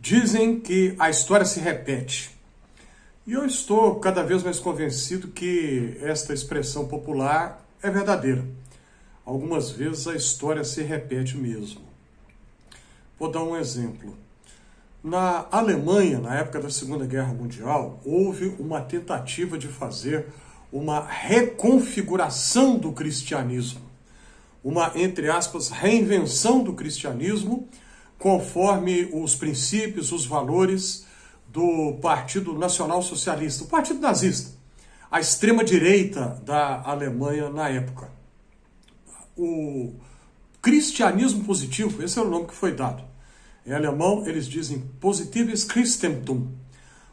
Dizem que a história se repete. E eu estou cada vez mais convencido que esta expressão popular é verdadeira. Algumas vezes a história se repete mesmo. Vou dar um exemplo. Na Alemanha, na época da Segunda Guerra Mundial, houve uma tentativa de fazer uma reconfiguração do cristianismo. Uma, entre aspas, reinvenção do cristianismo conforme os princípios, os valores do Partido Nacional Socialista, o Partido Nazista, a extrema-direita da Alemanha na época. O cristianismo positivo, esse era o nome que foi dado. Em alemão, eles dizem Positives Christentum.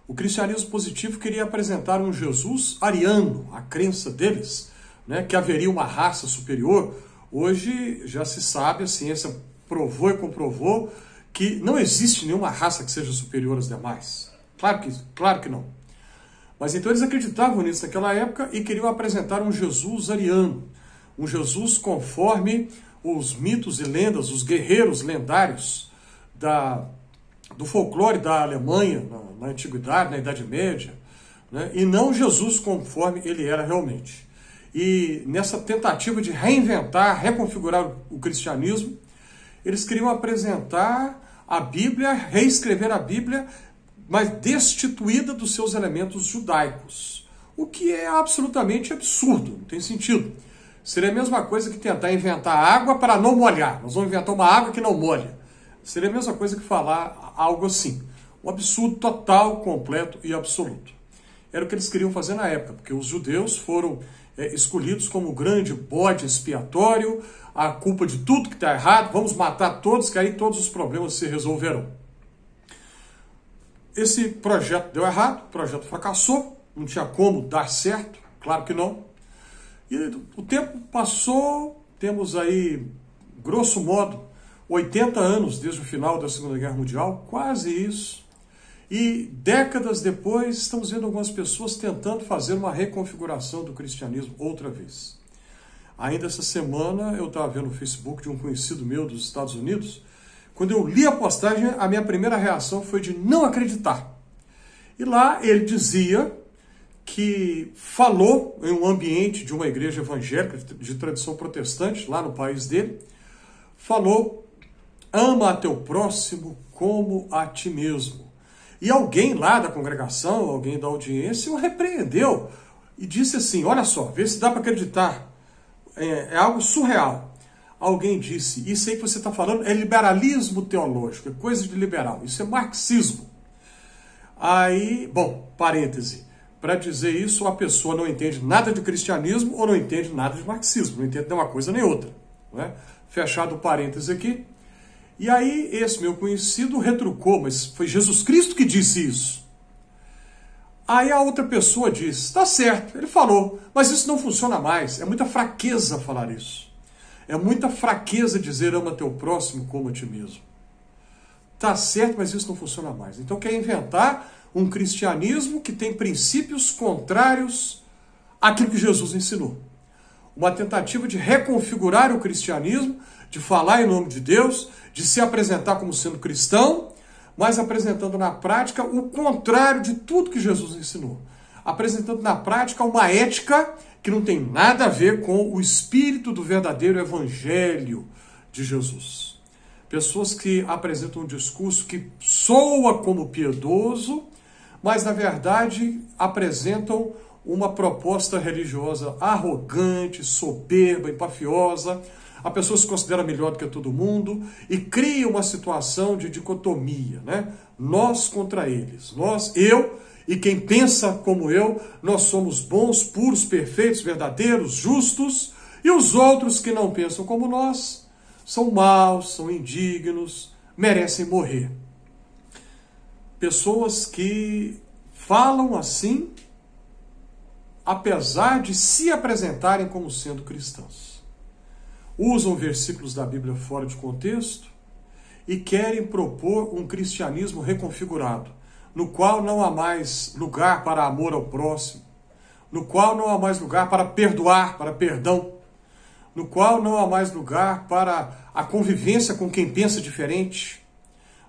O cristianismo positivo queria apresentar um Jesus ariano, a crença deles, né, que haveria uma raça superior. Hoje já se sabe, a ciência provou e comprovou que não existe nenhuma raça que seja superior às demais. Claro que não. Mas então eles acreditavam nisso naquela época e queriam apresentar um Jesus ariano, um Jesus conforme os mitos e lendas, os guerreiros lendários do folclore da Alemanha na Antiguidade, na Idade Média, né? E não Jesus conforme ele era realmente. E nessa tentativa de reinventar, reconfigurar o cristianismo, eles queriam apresentar a Bíblia, reescrever a Bíblia, mas destituída dos seus elementos judaicos. O que é absolutamente absurdo, não tem sentido. Seria a mesma coisa que tentar inventar água para não molhar. Nós vamos inventar uma água que não molha. Seria a mesma coisa que falar algo assim. Um absurdo total, completo e absoluto. Era o que eles queriam fazer na época, porque os judeus foram escolhidos como o grande bode expiatório, a culpa de tudo que está errado, vamos matar todos, que aí todos os problemas se resolverão. Esse projeto deu errado, o projeto fracassou, não tinha como dar certo, claro que não. E o tempo passou, temos aí, grosso modo, 80 anos desde o final da Segunda Guerra Mundial, quase isso. E décadas depois, estamos vendo algumas pessoas tentando fazer uma reconfiguração do cristianismo outra vez. Ainda essa semana, eu estava vendo no Facebook de um conhecido meu dos Estados Unidos. Quando eu li a postagem, a minha primeira reação foi de não acreditar. E lá ele dizia que falou em um ambiente de uma igreja evangélica de tradição protestante, lá no país dele, falou: ama a teu próximo como a ti mesmo. E alguém lá da congregação, alguém da audiência, o repreendeu e disse assim: olha só, vê se dá para acreditar, é algo surreal. Alguém disse: isso aí que você está falando é liberalismo teológico, é coisa de liberal, isso é marxismo. Aí, bom, parêntese, para dizer isso, a pessoa não entende nada de cristianismo ou não entende nada de marxismo, não entende nem uma coisa nem outra. Não é? Fechado o parêntese aqui. E aí esse meu conhecido retrucou: mas foi Jesus Cristo que disse isso. Aí a outra pessoa disse: está certo, ele falou, mas isso não funciona mais, é muita fraqueza falar isso. É muita fraqueza dizer ama teu próximo como a ti mesmo. Está certo, mas isso não funciona mais. Então quer inventar um cristianismo que tem princípios contrários àquilo que Jesus ensinou. Uma tentativa de reconfigurar o cristianismo, de falar em nome de Deus, de se apresentar como sendo cristão, mas apresentando na prática o contrário de tudo que Jesus ensinou. Apresentando na prática uma ética que não tem nada a ver com o espírito do verdadeiro evangelho de Jesus. Pessoas que apresentam um discurso que soa como piedoso, mas na verdade apresentam uma proposta religiosa arrogante, soberba, empafiosa. A pessoa se considera melhor do que todo mundo e cria uma situação de dicotomia, né? Nós contra eles. Eu e quem pensa como eu, nós somos bons, puros, perfeitos, verdadeiros, justos, e os outros que não pensam como nós são maus, são indignos, merecem morrer. Pessoas que falam assim, apesar de se apresentarem como sendo cristãos. Usam versículos da Bíblia fora de contexto e querem propor um cristianismo reconfigurado, no qual não há mais lugar para amor ao próximo, no qual não há mais lugar para perdoar, para perdão, no qual não há mais lugar para a convivência com quem pensa diferente,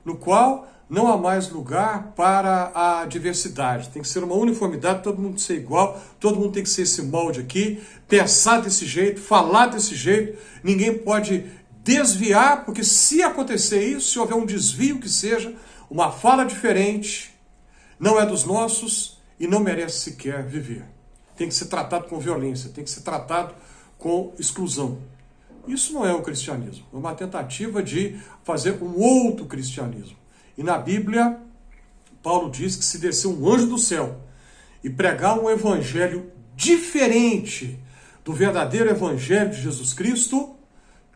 no qual não há mais lugar para a diversidade. Tem que ser uma uniformidade, todo mundo ser igual, todo mundo tem que ser esse molde aqui, pensar desse jeito, falar desse jeito. Ninguém pode desviar, porque se acontecer isso, se houver um desvio que seja, uma fala diferente, não é dos nossos e não merece sequer viver. Tem que ser tratado com violência, tem que ser tratado com exclusão. Isso não é o cristianismo, é uma tentativa de fazer um outro cristianismo. E na Bíblia, Paulo diz que se descer um anjo do céu e pregar um evangelho diferente do verdadeiro evangelho de Jesus Cristo,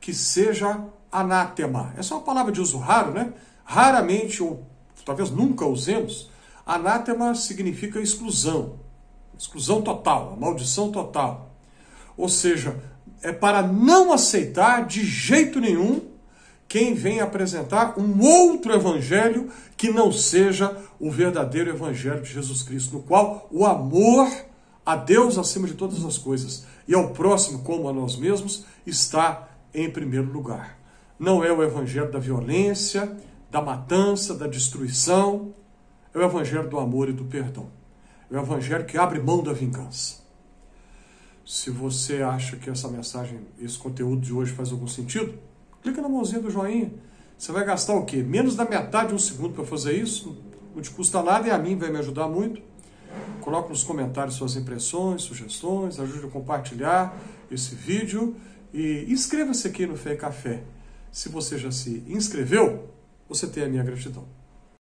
que seja anátema. Essa é uma palavra de uso raro, né? Raramente, ou talvez nunca usemos. Anátema significa exclusão. Exclusão total, maldição total. Ou seja, é para não aceitar de jeito nenhum quem vem apresentar um outro evangelho que não seja o verdadeiro evangelho de Jesus Cristo, no qual o amor a Deus acima de todas as coisas e ao próximo como a nós mesmos está em primeiro lugar. Não é o evangelho da violência, da matança, da destruição, é o evangelho do amor e do perdão. É o evangelho que abre mão da vingança. Se você acha que essa mensagem, esse conteúdo de hoje faz algum sentido, clica na mãozinha do joinha. Você vai gastar o quê? Menos da metade de um segundo para fazer isso. Não te custa nada e a mim vai me ajudar muito. Coloque nos comentários suas impressões, sugestões, ajude a compartilhar esse vídeo e inscreva-se aqui no Fé e Café. Se você já se inscreveu, você tem a minha gratidão.